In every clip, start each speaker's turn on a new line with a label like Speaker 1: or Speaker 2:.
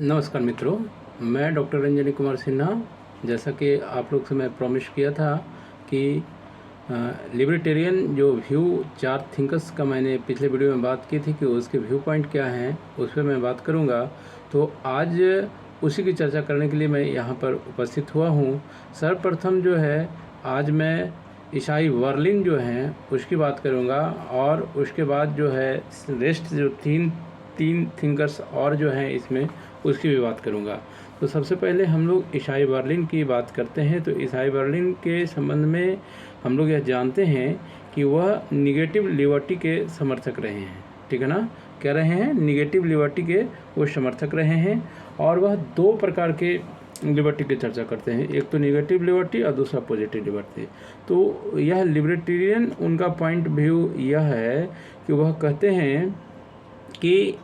Speaker 1: नमस्कार मित्रों, मैं डॉक्टर रंजनी कुमार सिन्हा। जैसा कि आप लोग से मैं प्रॉमिस किया था कि लिबर्टेरियन जो व्यू 4 थिंकर्स का मैंने पिछले वीडियो में बात की थी कि उसके व्यू पॉइंट क्या हैं, उस पर मैं बात करूंगा। तो आज उसी की चर्चा करने के लिए मैं यहाँ पर उपस्थित हुआ हूँ। सर्वप्रथम जो है आज मैं ईसाई वर्लिन जो हैं उसकी बात करूँगा, और उसके बाद जो है रेस्ट जो तीन थिंकर्स और जो हैं इसमें उसकी भी बात करूँगा। तो सबसे पहले हम लोग ईसाई बर्लिन की बात करते हैं। तो ईसाई बर्लिन के संबंध में हम लोग यह जानते हैं कि वह निगेटिव लिबर्टी के समर्थक रहे हैं। ठीक है ना, कह रहे हैं निगेटिव लिबर्टी के वो समर्थक रहे हैं, और वह 2 प्रकार के लिबर्टी की चर्चा करते हैं, एक तो निगेटिव लिबर्टी और दूसरा पॉजिटिव लिबर्टी। तो यह लिबर्टेरियन उनका पॉइंट व्यू यह है कि वह कहते हैं कि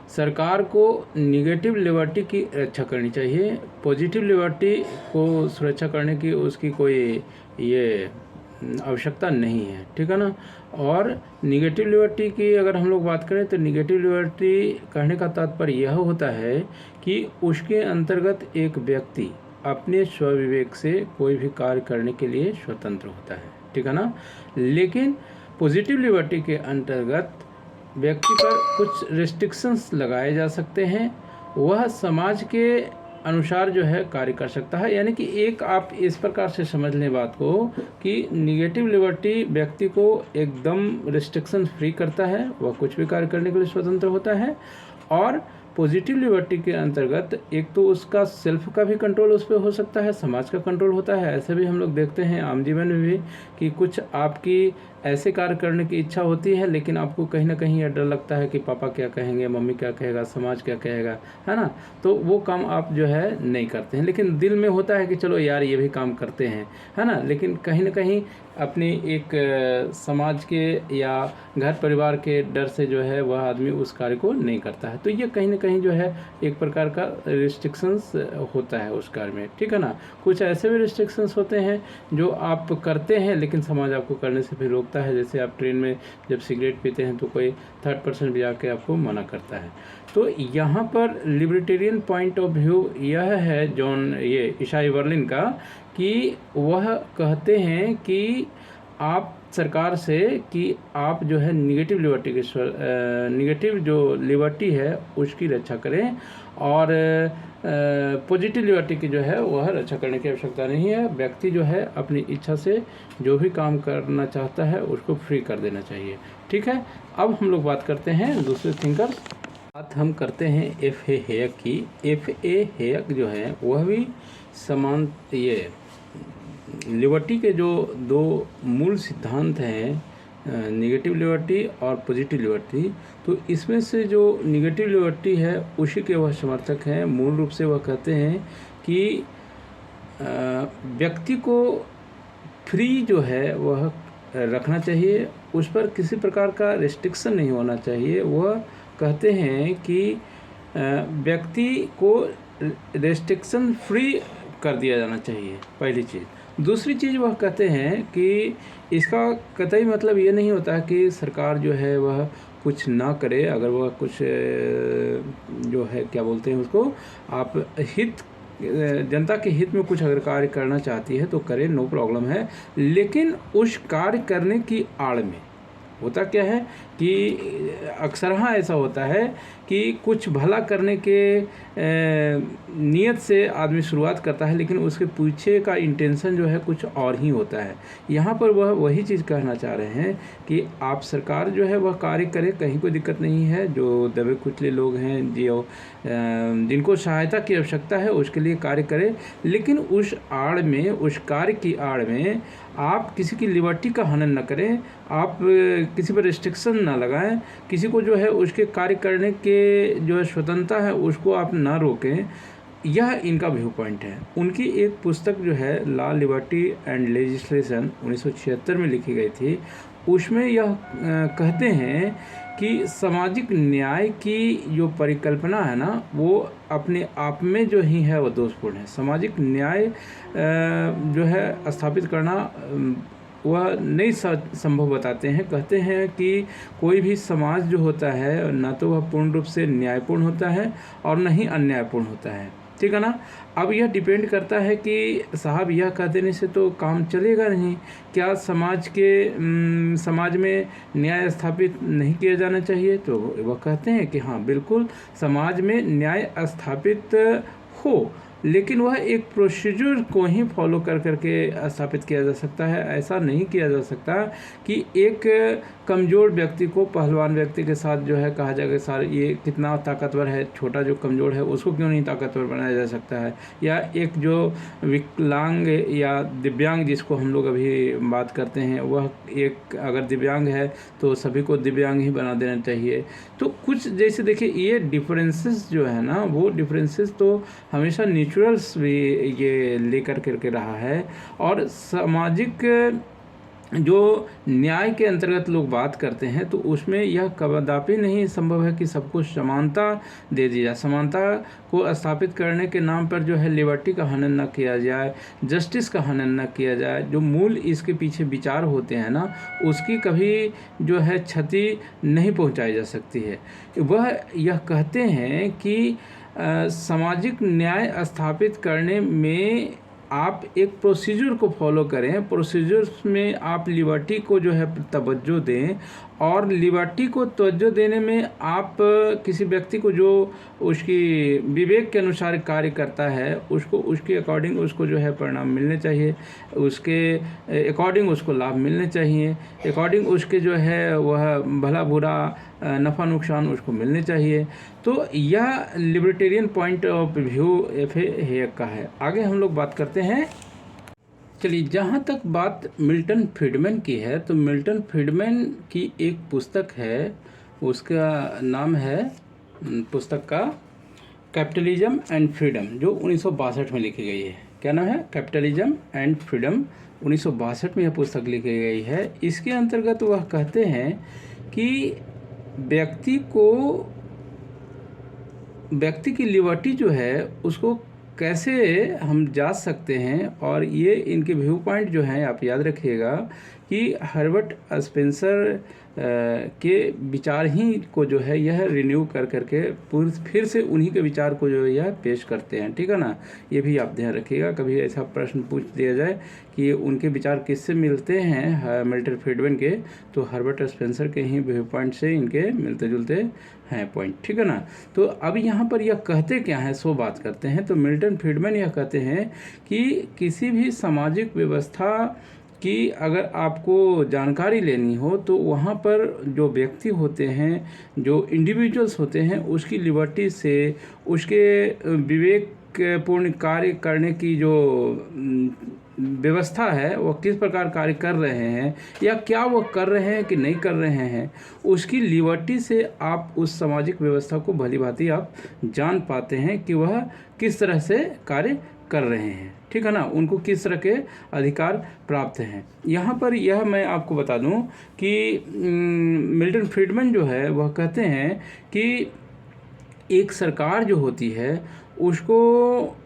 Speaker 1: सरकार को निगेटिव लिबर्टी की रक्षा करनी चाहिए, पॉजिटिव लिबर्टी को सुरक्षा करने की उसकी कोई ये आवश्यकता नहीं है। ठीक है ना। और निगेटिव लिबर्टी की अगर हम लोग बात करें तो निगेटिव लिबर्टी कहने का तात्पर्य यह होता है कि उसके अंतर्गत एक व्यक्ति अपने स्वविवेक से कोई भी कार्य करने के लिए स्वतंत्र होता है। ठीक है ना। लेकिन पॉजिटिव लिबर्टी के अंतर्गत व्यक्ति पर कुछ रिस्ट्रिक्शंस लगाए जा सकते हैं, वह समाज के अनुसार जो है कार्य कर सकता है। यानी कि एक आप इस प्रकार से समझ लें बात को कि निगेटिव लिबर्टी व्यक्ति को एकदम रिस्ट्रिक्शन फ्री करता है, वह कुछ भी कार्य करने के लिए स्वतंत्र होता है। और पॉजिटिव लिबर्टी के अंतर्गत एक तो उसका सेल्फ का भी कंट्रोल उस पर हो सकता है, समाज का कंट्रोल होता है। ऐसे भी हम लोग देखते हैं आम जीवन में भी कि कुछ आपकी ऐसे कार्य करने की इच्छा होती है, लेकिन आपको कहीं ना कहीं यह डर लगता है कि पापा क्या कहेंगे, मम्मी क्या कहेगा, समाज क्या कहेगा, है ना। तो वो काम आप जो है नहीं करते हैं, लेकिन दिल में होता है कि चलो यार ये भी काम करते हैं, है ना। लेकिन कहीं ना कहीं अपनी एक समाज के या घर परिवार के डर से जो है वह आदमी उस कार्य को नहीं करता है। तो ये कहीं ना कहीं जो है एक प्रकार का रिस्ट्रिक्शंस होता है उस कार्य में। ठीक है ना। कुछ ऐसे भी रिस्ट्रिक्शंस होते हैं जो आप करते हैं लेकिन समाज आपको करने से भी रोकता है। जैसे आप ट्रेन में जब सिगरेट पीते हैं तो कोई थर्ड पर्सन भी आके आपको मना करता है। तो यहाँ पर लिबर्टेरियन पॉइंट ऑफ व्यू यह है ये ईसाई बर्लिन का, कि वह कहते हैं कि आप सरकार से कि आप जो है निगेटिव लिबर्टी के निगेटिव जो लिबर्टी है उसकी रक्षा करें, और पॉजिटिव लिबर्टी की जो है वह रक्षा करने की आवश्यकता नहीं है। व्यक्ति जो है अपनी इच्छा से जो भी काम करना चाहता है उसको फ्री कर देना चाहिए। ठीक है। अब हम लोग बात करते हैं दूसरे थिंकर। बात हम करते हैं F.A. हेयक की। F.A. हेयक जो है वह भी समान ये लिबर्टी के जो 2 मूल सिद्धांत हैं, निगेटिव लिबर्टी और पॉजिटिव लिबर्टी, तो इसमें से जो निगेटिव लिबर्टी है उसी के वह समर्थक हैं। मूल रूप से वह कहते हैं कि व्यक्ति को फ्री जो है वह रखना चाहिए, उस पर किसी प्रकार का रिस्ट्रिक्शन नहीं होना चाहिए। वह कहते हैं कि व्यक्ति को रिस्ट्रिक्शन फ्री कर दिया जाना चाहिए, पहली चीज़। दूसरी चीज़ वह कहते हैं कि इसका कतई मतलब ये नहीं होता कि सरकार जो है वह कुछ ना करे। अगर वह कुछ जो है क्या बोलते हैं उसको, आप जनता के हित में कुछ अगर कार्य करना चाहती है तो करे, नो प्रॉब्लम है। लेकिन उस कार्य करने की आड़ में होता क्या है कि अक्सर हाँ ऐसा होता है कि कुछ भला करने के नियत से आदमी शुरुआत करता है, लेकिन उसके पीछे का इंटेंशन जो है कुछ और ही होता है। यहाँ पर वह वही चीज़ कहना चाह रहे हैं कि आप सरकार जो है वह कार्य करे, कहीं कोई दिक्कत नहीं है। जो दबे कुचले लोग हैं, जो जिनको सहायता की आवश्यकता है उसके लिए कार्य करे, लेकिन उस आड़ में, उस कार्य की आड़ में आप किसी की लिबर्टी का हनन न करें, आप किसी पर रिस्ट्रिक्शन ना लगाएं, किसी को जो है उसके कार्य करने के जो है स्वतंत्रता है उसको आप ना रोकें। यह इनका व्यू पॉइंट है। उनकी एक पुस्तक जो है लॉ, लिबर्टी एंड लेजिस्लेशन 1976 में लिखी गई थी, उसमें यह कहते हैं कि सामाजिक न्याय की जो परिकल्पना है ना, वो अपने आप में जो ही है वो दोषपूर्ण है। सामाजिक न्याय जो है स्थापित करना वह नहीं संभव बताते हैं। कहते हैं कि कोई भी समाज जो होता है न तो वह पूर्ण रूप से न्यायपूर्ण होता है और न ही अन्यायपूर्ण होता है, ठीक है ना। अब यह डिपेंड करता है कि साहब यह कह देने से तो काम चलेगा नहीं, क्या समाज में न्याय स्थापित नहीं किया जाना चाहिए? तो वह कहते हैं कि हाँ बिल्कुल समाज में न्याय स्थापित हो, लेकिन वह एक प्रोसीजर को ही फॉलो कर करके स्थापित किया जा सकता है। ऐसा नहीं किया जा सकता कि एक कमज़ोर व्यक्ति को पहलवान व्यक्ति के साथ जो है कहा जाएगा सर ये कितना ताकतवर है, छोटा जो कमज़ोर है उसको क्यों नहीं ताकतवर बनाया जा सकता है। या एक जो विकलांग या दिव्यांग जिसको हम लोग अभी बात करते हैं, वह एक अगर दिव्यांग है तो सभी को दिव्यांग ही बना देना चाहिए। तो कुछ जैसे देखिए ये डिफरेंसेस जो है ना, वो डिफरेंसेस तो हमेशा नेचुरल्स भी ये लेकर करके रहा है। और सामाजिक जो न्याय के अंतर्गत लोग बात करते हैं तो उसमें यह कदापि नहीं संभव है कि सबको समानता दे दी जाए। समानता को स्थापित करने के नाम पर जो है लिबर्टी का हनन न किया जाए, जस्टिस का हनन न किया जाए। जो मूल इसके पीछे विचार होते हैं ना, उसकी कभी जो है क्षति नहीं पहुंचाई जा सकती है। वह यह कहते हैं कि सामाजिक न्याय स्थापित करने में आप एक प्रोसीजर को फॉलो करें, प्रोसीजर्स में आप लिबर्टी को जो है तवज्जो दें, और लिबर्टी को तवज्जो देने में आप किसी व्यक्ति को जो उसकी विवेक के अनुसार कार्य करता है उसको उसके अकॉर्डिंग उसको जो है परिणाम मिलने चाहिए, उसके अकॉर्डिंग उसको लाभ मिलने चाहिए, अकॉर्डिंग उसके जो है वह भला बुरा नफ़ा नुकसान उसको मिलने चाहिए। तो यह libertarian point of view FA. हेयक का है। आगे हम लोग बात करते हैं। चलिए, जहाँ तक बात मिल्टन फ्रीडमैन की है तो मिल्टन फ्रीडमैन की एक पुस्तक है, उसका नाम है पुस्तक का कैपिटलिज्म एंड फ्रीडम, जो 1962 में लिखी गई है। क्या नाम है? Capitalism and freedom. 1962 में यह पुस्तक लिखी गई है। इसके अंतर्गत वह कहते हैं कि व्यक्ति की लिबर्टी जो है उसको कैसे हम जांच सकते हैं, और ये इनके व्यू पॉइंट जो हैं आप याद रखिएगा कि हर्बर्ट स्पेंसर के विचार ही को जो है यह रिन्यू कर करके फिर से उन्हीं के विचार को जो है यह पेश करते हैं, ठीक है ना। ये भी आप ध्यान रखिएगा, कभी ऐसा प्रश्न पूछ दिया जाए कि उनके विचार किससे मिलते हैं मिल्टन फ्रीडमैन के, तो हर्बर्ट स्पेंसर के ही व्यू पॉइंट से इनके मिलते जुलते हैं पॉइंट, ठीक है ना। तो अब यहाँ पर यह कहते क्या हैं सो बात करते हैं। तो मिल्टन फ्रीडमैन यह कहते हैं कि किसी भी सामाजिक व्यवस्था कि अगर आपको जानकारी लेनी हो तो वहाँ पर जो व्यक्ति होते हैं, जो इंडिविजुअल्स होते हैं, उसकी लिबर्टी से उसके विवेकपूर्ण कार्य करने की जो व्यवस्था है वह किस प्रकार कार्य कर रहे हैं या क्या वो कर रहे हैं कि नहीं कर रहे हैं, उसकी लिबर्टी से आप उस सामाजिक व्यवस्था को भली भांति आप जान पाते हैं कि वह किस तरह से कार्य कर रहे हैं, ठीक है ना, उनको किस तरह के अधिकार प्राप्त हैं। यहाँ पर यह मैं आपको बता दूं कि मिल्टन फ्रीडमैन जो है वह कहते हैं कि एक सरकार जो होती है उसको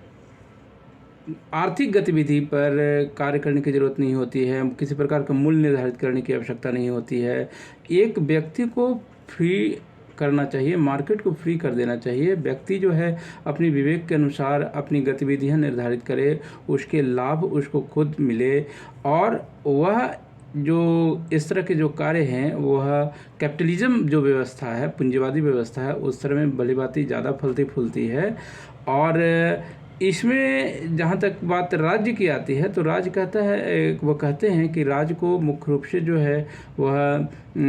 Speaker 1: आर्थिक गतिविधि पर कार्य करने की ज़रूरत नहीं होती है, किसी प्रकार का मूल्य निर्धारित करने की आवश्यकता नहीं होती है। एक व्यक्ति को फ्री करना चाहिए, मार्केट को फ्री कर देना चाहिए। व्यक्ति जो है अपनी विवेक के अनुसार अपनी गतिविधियां निर्धारित करे, उसके लाभ उसको खुद मिले, और वह जो इस तरह के जो कार्य हैं वह कैपिटलिज्म जो व्यवस्था है, पूंजीवादी व्यवस्था है, उस तरह में भली भांति ज़्यादा फलती फूलती है। और इसमें जहाँ तक बात राज्य की आती है तो राज्य कहता है, वो कहते हैं कि राज्य को मुख्य रूप से जो है वह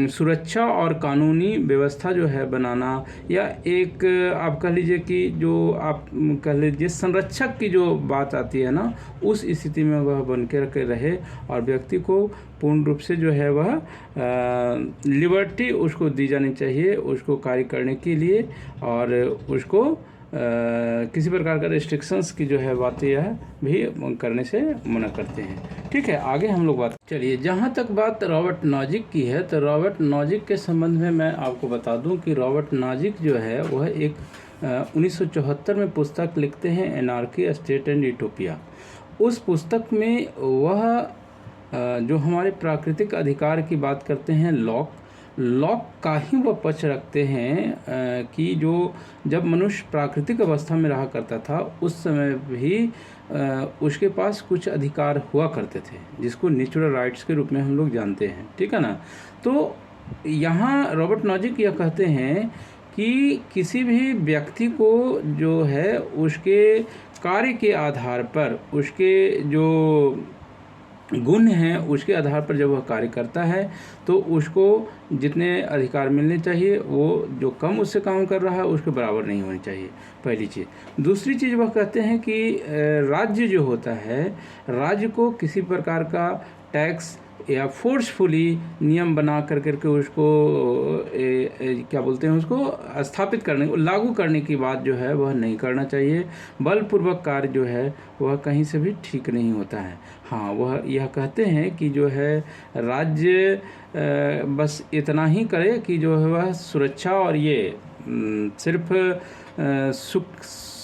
Speaker 1: सुरक्षा और कानूनी व्यवस्था जो है बनाना, या एक आप कह लीजिए कि जो आप कह लीजिए संरक्षक की जो बात आती है ना, उस स्थिति में वह बन के रहे और व्यक्ति को पूर्ण रूप से जो है वह लिबर्टी उसको दी जानी चाहिए उसको कार्य करने के लिए, और उसको किसी प्रकार का रिस्ट्रिक्शंस की जो है बातें यह भी करने से मना करते हैं। ठीक है, आगे हम लोग बात, चलिए जहाँ तक बात रॉबर्ट नॉजिक की है तो रॉबर्ट नॉजिक के संबंध में मैं आपको बता दूं कि रॉबर्ट नॉजिक जो है वह एक 1974 में पुस्तक लिखते हैं एनार्की स्टेट एंड यूटोपिया। उस पुस्तक में वह जो हमारे प्राकृतिक अधिकार की बात करते हैं, लॉक का ही वह पक्ष रखते हैं कि जो जब मनुष्य प्राकृतिक अवस्था में रहा करता था उस समय भी उसके पास कुछ अधिकार हुआ करते थे, जिसको नेचुरल राइट्स के रूप में हम लोग जानते हैं, ठीक है ना। तो यहाँ रॉबर्ट नॉजिक यह कहते हैं कि किसी भी व्यक्ति को जो है उसके कार्य के आधार पर, उसके जो गुण हैं उसके आधार पर जब वह कार्य करता है तो उसको जितने अधिकार मिलने चाहिए वो जो कम उससे काम कर रहा है उसके बराबर नहीं होनी चाहिए, पहली चीज़। दूसरी चीज़ वह कहते हैं कि राज्य जो होता है, राज्य को किसी प्रकार का टैक्स या फोर्सफुली नियम बना करके उसको क्या बोलते हैं, उसको स्थापित करने, लागू करने की बात जो है वह नहीं करना चाहिए। बलपूर्वक कार्य जो है वह कहीं से भी ठीक नहीं होता है। हाँ, वह यह कहते हैं कि जो है राज्य बस इतना ही करे कि जो है वह सुरक्षा और ये सिर्फ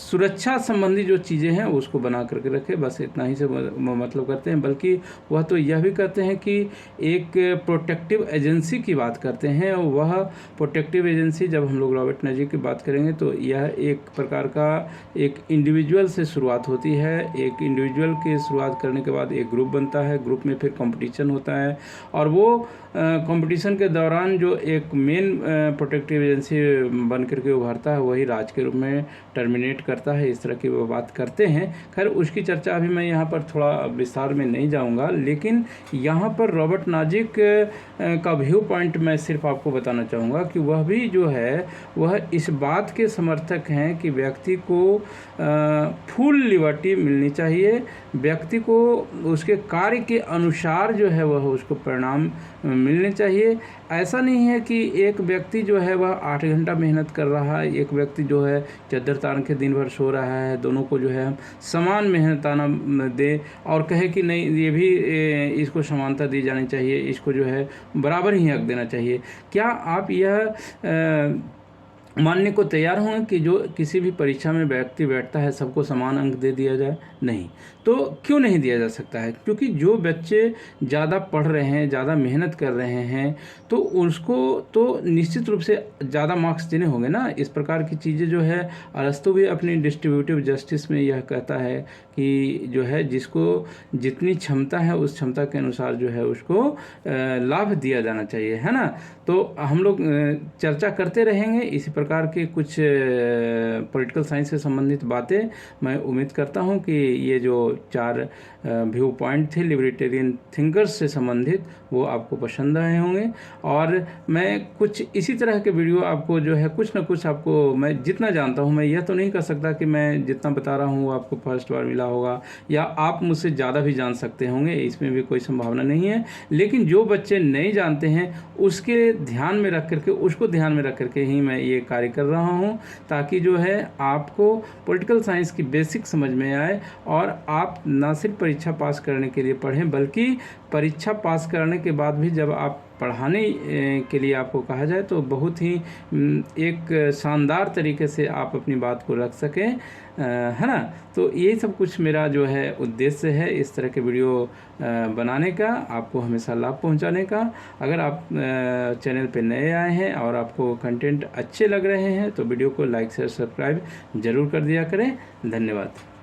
Speaker 1: सुरक्षा संबंधी जो चीज़ें हैं उसको बना करके रखे, बस इतना ही से मतलब करते हैं। बल्कि वह तो यह भी कहते हैं कि एक प्रोटेक्टिव एजेंसी की बात करते हैं। वह प्रोटेक्टिव एजेंसी, जब हम लोग रॉबर्ट नॉजिक की बात करेंगे तो यह एक प्रकार का एक इंडिविजुअल से शुरुआत होती है। एक इंडिविजुअल की शुरुआत करने के बाद एक ग्रुप बनता है, ग्रुप में फिर कंपटीशन होता है और वो कंपटीशन के दौरान जो एक मेन प्रोटेक्टिव एजेंसी बन करके उभरता है वही राज के रूप में टर्मिनेट करता है। इस तरह की वो बात करते हैं। खैर, उसकी चर्चा अभी मैं यहाँ पर थोड़ा विस्तार में नहीं जाऊँगा, लेकिन यहाँ पर रॉबर्ट नॉजिक का व्यू पॉइंट मैं सिर्फ आपको बताना चाहूँगा कि वह भी जो है वह इस बात के समर्थक हैं कि व्यक्ति को फुल लिबर्टी मिलनी चाहिए, व्यक्ति को उसके कार्य के अनुसार जो है वह उसको परिणाम मिलने चाहिए। ऐसा नहीं है कि एक व्यक्ति जो है वह 8 घंटा मेहनत कर रहा है, एक व्यक्ति जो है चद्दर तान के दिन भर सो रहा है, दोनों को जो है हम समान मेहनताना दे और कहे कि नहीं ये भी इसको समानता दी जानी चाहिए, इसको जो है बराबर ही हक देना चाहिए। क्या आप यह मानने को तैयार हों कि जो किसी भी परीक्षा में व्यक्ति बैठता है सबको समान अंक दे दिया जाए? नहीं। तो क्यों नहीं दिया जा सकता है? क्योंकि जो बच्चे ज़्यादा पढ़ रहे हैं, ज़्यादा मेहनत कर रहे हैं, तो उसको तो निश्चित रूप से ज़्यादा मार्क्स देने होंगे ना। इस प्रकार की चीज़ें जो है अरस्तु भी अपनी डिस्ट्रीब्यूटिव जस्टिस में यह कहता है कि जो है जिसको जितनी क्षमता है उस क्षमता के अनुसार जो है उसको लाभ दिया जाना चाहिए, है ना। तो हम लोग चर्चा करते रहेंगे इसी प्रकार के कुछ पॉलिटिकल साइंस से संबंधित बातें। मैं उम्मीद करता हूं कि ये जो 4 व्यू पॉइंट थे लिबर्टेरियन थिंकर्स से संबंधित वो आपको पसंद आए होंगे। और मैं कुछ इसी तरह के वीडियो आपको जो है कुछ ना कुछ आपको, मैं जितना जानता हूं, मैं यह तो नहीं कर सकता कि मैं जितना बता रहा हूं वो आपको फर्स्ट बार मिला होगा या आप मुझसे ज़्यादा भी जान सकते होंगे, इसमें भी कोई संभावना नहीं है। लेकिन जो बच्चे नहीं जानते हैं उसके ध्यान में रख करके, उसको ध्यान में रख करके ही मैं ये कार्य कर रहा हूँ, ताकि जो है आपको पॉलिटिकल साइंस की बेसिक समझ में आए और आप ना सिर्फ परीक्षा पास करने के लिए पढ़ें बल्कि परीक्षा पास करने के बाद भी जब आप पढ़ाने के लिए आपको कहा जाए तो बहुत ही एक शानदार तरीके से आप अपनी बात को रख सकें, है ना। तो ये सब कुछ मेरा जो है उद्देश्य है इस तरह के वीडियो बनाने का, आपको हमेशा लाभ पहुंचाने का। अगर आप चैनल पे नए आए हैं और आपको कंटेंट अच्छे लग रहे हैं तो वीडियो को लाइक शेयर सब्सक्राइब ज़रूर कर दिया करें। धन्यवाद।